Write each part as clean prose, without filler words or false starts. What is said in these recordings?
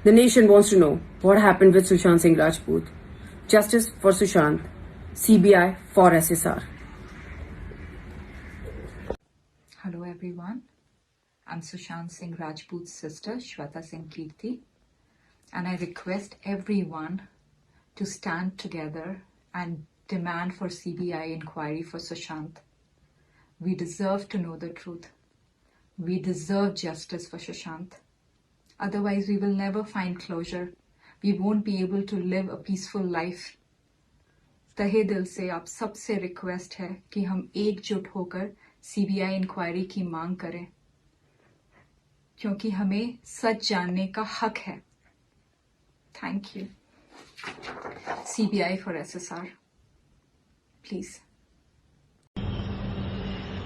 The nation wants to know what happened with Sushant Singh Rajput. Justice for Sushant. CBI for SSR. Hello everyone. I'm Sushant Singh Rajput's sister, Shweta Singh Kirti, and I request everyone to stand together and demand for CBI inquiry for Sushant. We deserve to know the truth. We deserve justice for Sushant. Otherwise, we will never find closure. We won't be able to live a peaceful life. तहे दिल से आप सबसे request है कि हम एकजुट होकर सीबीआई इंक्वायरी की मांग करें, क्योंकि हमें सच जानने का हक है. Thank you. CBI for SSR. Please.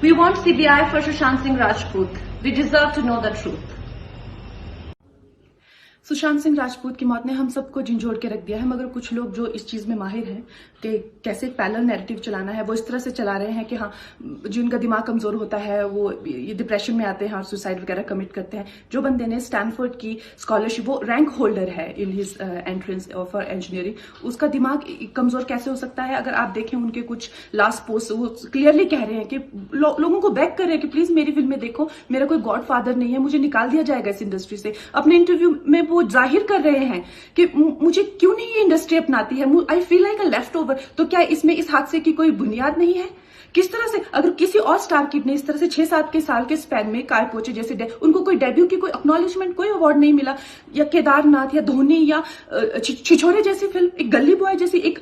We want CBI for Sushant Singh Rajput. We deserve to know the truth. Sushant Singh Rajput की मौत ने हम सबको झंझोड़ के रख दिया है, मगर कुछ लोग जो इस चीज में माहिर हैं कि कैसे पैरेलल नैरेटिव चलाना है, वो इस तरह से चला रहे हैं कि हाँ, जिनका दिमाग कमजोर होता है वो ये डिप्रेशन में आते हैं और सुसाइड वगैरह कमिट करते हैं. जो बंदे ने स्टैनफोर्ड की स्कॉलरशिप, वो रैंक होल्डर है in his entrance for engineering, उसका दिमाग कमजोर कैसे हो सकता है? अगर आप देखें उनके कुछ लास्ट पोस्ट, वो क्लियरली कह रहे हैं कि लोगों को बैक कर रहे हैं कि प्लीज मेरी फिल्में देखो, मेरा कोई गॉड फादर नहीं है, मुझे निकाल दिया जाएगा इस इंडस्ट्री से. अपने इंटरव्यू में वो जाहिर कर रहे हैं कि मुझे क्यों नहीं ये इंडस्ट्री अपनाती है, I feel like a left over. तो क्या इसमें इस हादसे की कोई बुनियाद नहीं है? किस तरह से अगर किसी और स्टार किड ने इस तरह से 6-7 के साल के स्पैन में काय पोचे जैसे उनको कोई डेब्यू की कोई एक्नॉलेजमेंट, कोई अवार्ड नहीं मिला, या केदारनाथ या धोनी या छिछोरे जैसी फिल्म, एक गली बॉय जैसी एक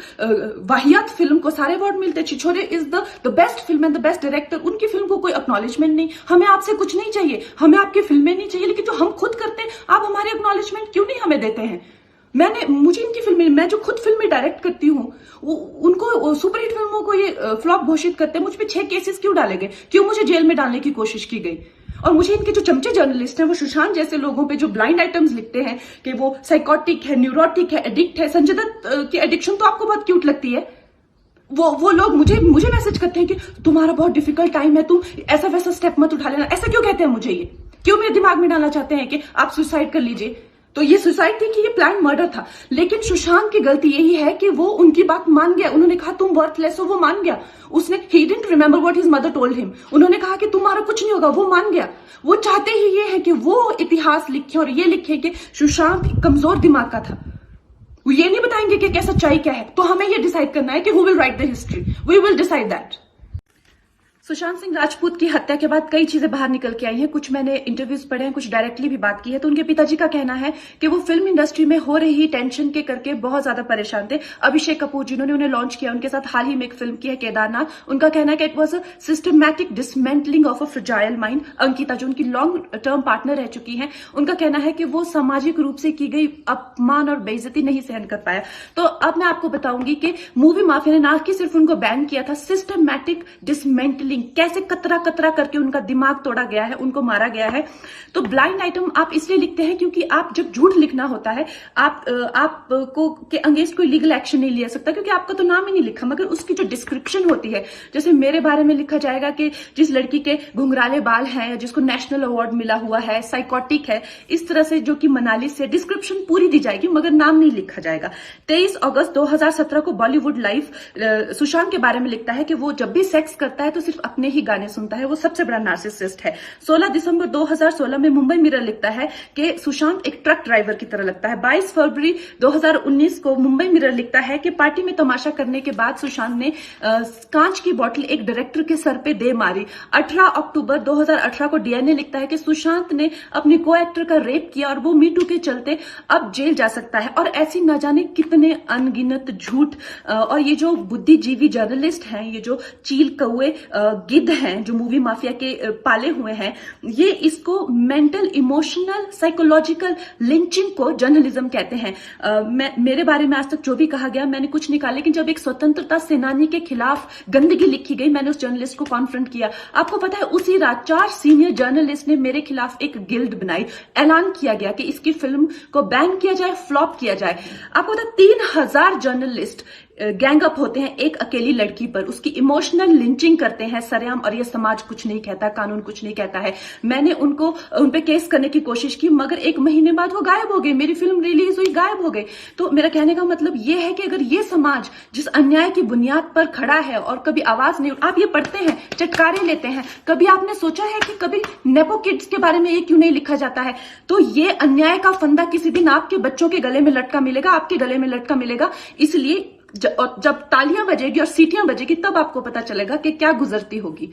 वाहियात फिल्म को सारे अवार्ड मिलते. Chhichhore is the best film and the best director, उनकी फिल्म को कोई एक्नॉलेजमेंट नहीं. हमें आपसे कुछ नहीं चाहिए, हमें आपकी फिल्में नहीं चाहिए, लेकिन जो हम खुद करते हैं आप हमारे एक्नॉलेजमेंट क्यों नहीं हमें देते हैं? मुझे इनकी फिल्में, मैं जो खुद फिल्में डायरेक्ट करती हूँ, उनको सुपरहिट फिल्मों को ये फ्लॉप घोषित करते हैं. मुझ पे 6 केसेस क्यों डाले गए? क्यों मुझे जेल में डालने की कोशिश की गई? और मुझे इनके जो चमचे जर्नलिस्ट हैं, वो सुशांत जैसे लोगों पे जो ब्लाइंड आइटम्स लिखते हैं कि वो साइकोटिक है, न्यूरोटिक है, एडिक्ट है. संजय दत्त की एडिक्शन तो आपको बहुत क्यूट लगती है. वो लोग मुझे मैसेज करते हैं कि तुम्हारा बहुत डिफिकल्ट टाइम है, तुम ऐसा वैसा स्टेप मत उठा लेना. ऐसा क्यों कहते हैं मुझे? ये क्यों मेरे दिमाग में डालना चाहते हैं कि आप सुसाइड कर लीजिए? तो ये सुसाइड थी कि ये प्लान मर्डर था? लेकिन सुशांत की गलती यही है कि वो उनकी बात मान गया. उन्होंने कहा तुम वर्थलेस हो, वो मान गया. उसने he didn't remember what his mother told him. उन्होंने कहा कि तुम्हारा कुछ नहीं होगा, वो मान गया. वो चाहते ही ये है कि वो इतिहास लिखे और ये लिखे कि सुशांत कमजोर दिमाग का था. वो ये नहीं बताएंगे कि क्या सच्चाई क्या है. तो हमें ये डिसाइड करना है कि who will write the history. We will decide that. Sushant Singh Rajput की हत्या के बाद कई चीजें बाहर निकल के आई हैं. कुछ मैंने इंटरव्यूज पढ़े हैं, कुछ डायरेक्टली भी बात की है. तो उनके पिताजी का कहना है कि वो फिल्म इंडस्ट्री में हो रही टेंशन के करके बहुत ज्यादा परेशान थे. अभिषेक कपूर जिन्होंने उन्हें लॉन्च किया, उनके साथ हाल ही में एक फिल्म की है केदारनाथ, उनका कहना है कि it was a systematic dismantling of a fragile mind. Ankita जो उनकी लॉन्ग टर्म पार्टनर रह चुकी हैं, उनका कहना है कि वो सामाजिक रूप से की गई अपमान और बेइज्जती नहीं सहन कर पाया. तो अब मैं आपको बताऊंगी कि मूवी माफिया ने ना कि सिर्फ उनको बैन किया था, सिस्टमैटिक डिसमेंटलिंग, कैसे कतरा करके उनका दिमाग तोड़ा गया है, उनको मारा गया है. तो ब्लाइंड आइटम आप इसलिए लिखते हैं क्योंकि आप जब झूठ लिखना होता है, आपको के अगेंस्ट कोई लीगल एक्शन नहीं लिया सकता, क्योंकि आपका तो नाम ही नहीं लिखा. मगर उसकी जो डिस्क्रिप्शन होती है, जैसे मेरे बारे में लिखा जाएगा कि जिस लड़की के घुंघराले बाल हैं, जिसको नेशनल अवार्ड मिला हुआ है, साइकोटिक है, इस तरह से जो कि मनाली से डिस्क्रिप्शन पूरी दी जाएगी, मगर नाम नहीं लिखा जाएगा. 23 अगस्त 2017 को बॉलीवुड लाइव सुशांत के बारे में लिखता है कि वो जब भी सेक्स करता है तो सिर्फ अपने ही गाने सुनता है, वो सबसे बड़ा नार्सिसिस्ट है. 16 दिसंबर 2016 में मुंबई मिरर लिखता है कि सुशांत एक ट्रक ड्राइवर की तरह लगता है. 22 फरवरी 2019 को मुंबई मिरर लिखता है कि पार्टी में तमाशा करने के बाद सुशांत ने कांच की बोतल एक डायरेक्टर के सर पे दे मारी. 18 अक्टूबर 2018 को डीएनए लिखता है कि सुशांत ने अपनी को एक्टर का रेप किया और वो मीटू के चलते अब जेल जा सकता है. और ऐसी न जाने कितने अनगिनत झूठ. और ये जो बुद्धिजीवी जर्नलिस्ट हैं, ये जो चील कौए गिद्ध हैं जो मूवी माफिया के पाले हुए हैं, ये इसको मेंटल इमोशनल साइकोलॉजिकल लिंचिंग को जर्नलिज्म कहते हैं. मेरे बारे में आज तक जो भी कहा गया मैंने कुछ नहीं कहा, लेकिन जब एक स्वतंत्रता सेनानी के खिलाफ गंदगी लिखी गई, मैंने उस जर्नलिस्ट को कॉन्फ्रंट किया. आपको पता है उसी रात 4 सीनियर जर्नलिस्ट ने मेरे खिलाफ एक गिल्ड बनाई. ऐलान किया गया कि इसकी फिल्म को बैन किया जाए, फ्लॉप किया जाए. आपको पता 3000 जर्नलिस्ट गैंग अप होते हैं एक अकेली लड़की पर, उसकी इमोशनल लिंचिंग करते हैं सरेआम, और ये समाज कुछ नहीं कहता, कानून कुछ नहीं कहता है। मैंने उन पे केस करने की कोशिश की, मगर 1 महीने बाद वो गायब हो गए, मेरी फिल्म रिलीज हुई, गायब हो गए। तो मेरा कहने का मतलब ये है कि अगर ये समाज जिस अन्याय की बुनियाद पर खड़ा है और कभी आवाज नहीं, आप ये पढ़ते हैं, चटकारे लेते हैं, कभी आपने सोचा है कि कभी नेपो किड्स के बारे में ये क्यों नहीं लिखा जाता है? तो ये अन्याय का फंदा किसी दिन आपके बच्चों के गले में लटका मिलेगा, आपके गले में लटका मिलेगा। इसलिए जब तालियां बजेगी और सीटियां बजेगी, तब आपको पता चलेगा कि क्या गुजरती होगी।